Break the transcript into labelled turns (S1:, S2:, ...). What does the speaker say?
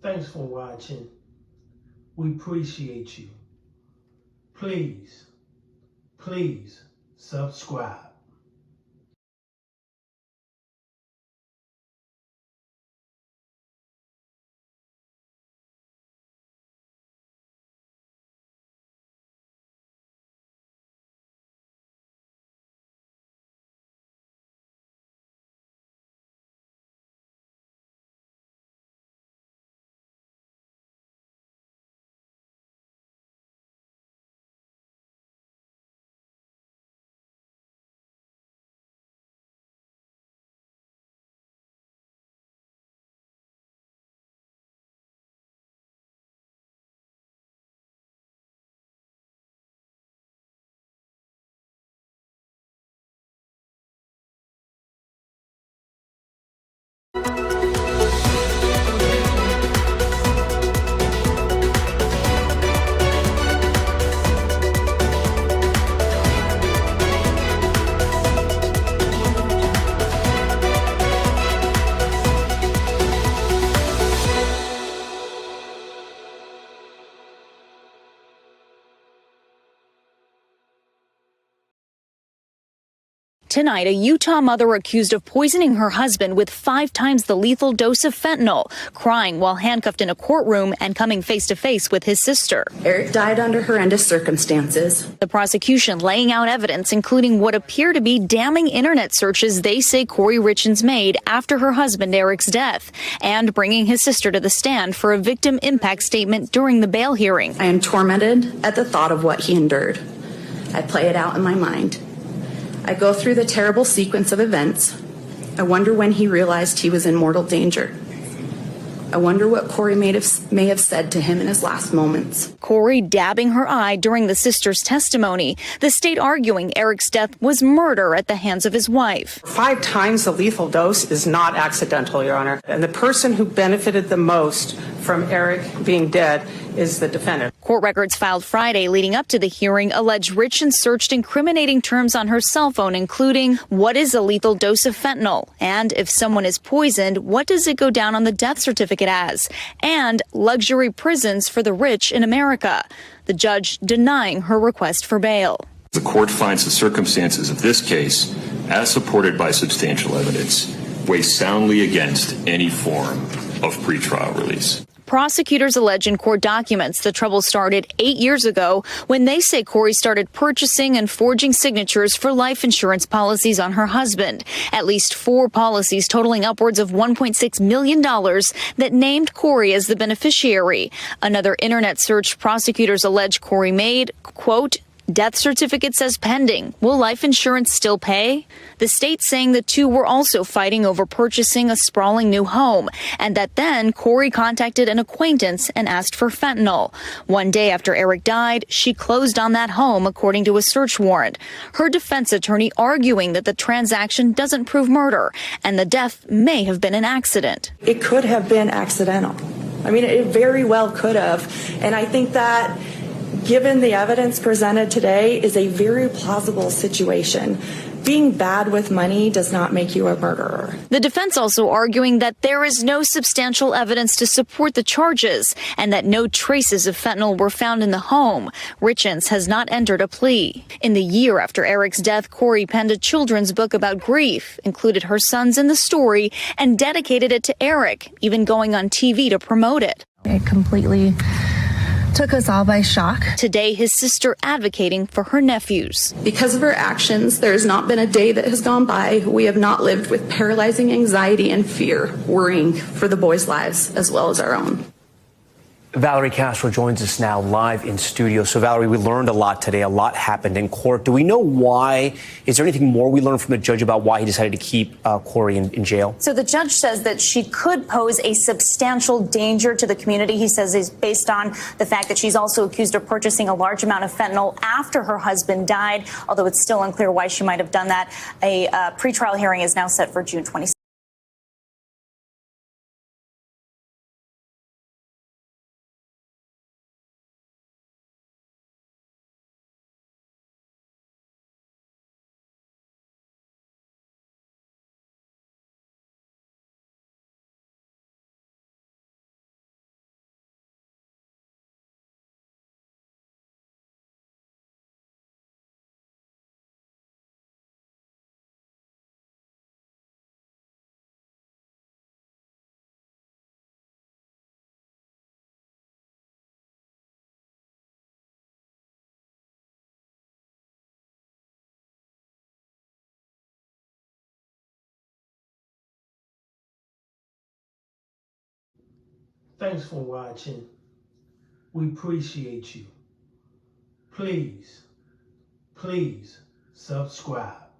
S1: Thanks for watching. We appreciate you. Please subscribe.
S2: Tonight, a Utah mother accused of poisoning her husband with 5 times the lethal dose of fentanyl, crying while handcuffed in a courtroom and coming face to face with his sister.
S3: Eric died under horrendous circumstances.
S2: The prosecution laying out evidence, including what appear to be damning internet searches they say Kouri Richins made after her husband Eric's death, and bringing his sister to the stand for a victim impact statement during the bail hearing.
S3: I am tormented at the thought of what he endured. I play it out in my mind. I go through the terrible sequence of events. I wonder when he realized he was in mortal danger. I wonder what Kouri may have said to him in his last moments.
S2: Kouri dabbing her eye during the sister's testimony, the state arguing Eric's death was murder at the hands of his wife.
S4: 5 times the lethal dose is not accidental, Your Honor. And the person who benefited the most from Eric being dead is the defendant.
S2: Court records filed Friday leading up to the hearing allege Richins searched incriminating terms on her cell phone, including what is a lethal dose of fentanyl, and if someone is poisoned, what does it go down on the death certificate as, and luxury prisons for the rich in America. The judge denying her request for bail.
S5: The court finds the circumstances of this case, as supported by substantial evidence, weigh soundly against any form of pretrial release.
S2: Prosecutors allege in court documents the trouble started 8 years ago when they say Kouri started purchasing and forging signatures for life insurance policies on her husband. At least 4 policies totaling upwards of $1.6 million that named Kouri as the beneficiary. Another internet search prosecutors allege Kouri made, quote, death certificate says pending. Will life insurance still pay? The state saying the two were also fighting over purchasing a sprawling new home, and that then Kouri contacted an acquaintance and asked for fentanyl. One day after Eric died, she closed on that home, according to a search warrant. Her defense attorney arguing that the transaction doesn't prove murder, and the death may have been an accident.
S3: It could have been accidental. I mean, it very well could have. And I think that given the evidence presented today is a very plausible situation. Being bad with money does not make you a murderer.
S2: The defense also arguing that there is no substantial evidence to support the charges and that no traces of fentanyl were found in the home. Richins has not entered a plea. In the year after Eric's death, Kouri penned a children's book about grief, included her sons in the story, and dedicated it to Eric, even going on TV to promote it.
S6: It completely took us all by shock.
S2: Today, his sister advocating for her nephews.
S3: Because of her actions, there has not been a day that has gone by we have not lived with paralyzing anxiety and fear, worrying for the boys' lives as well as our own.
S7: Valerie Castro joins us now live in studio. So, Valerie, we learned a lot today. A lot happened in court. Do we know why? Is there anything more we learned from the judge about why he decided to keep Kouri in jail?
S8: So the judge says that she could pose a substantial danger to the community. He says is based on the fact that she's also accused of purchasing a large amount of fentanyl after her husband died, although it's still unclear why she might have done that. A pretrial hearing is now set for June 26th.
S1: Thanks for watching. We appreciate you. Please subscribe.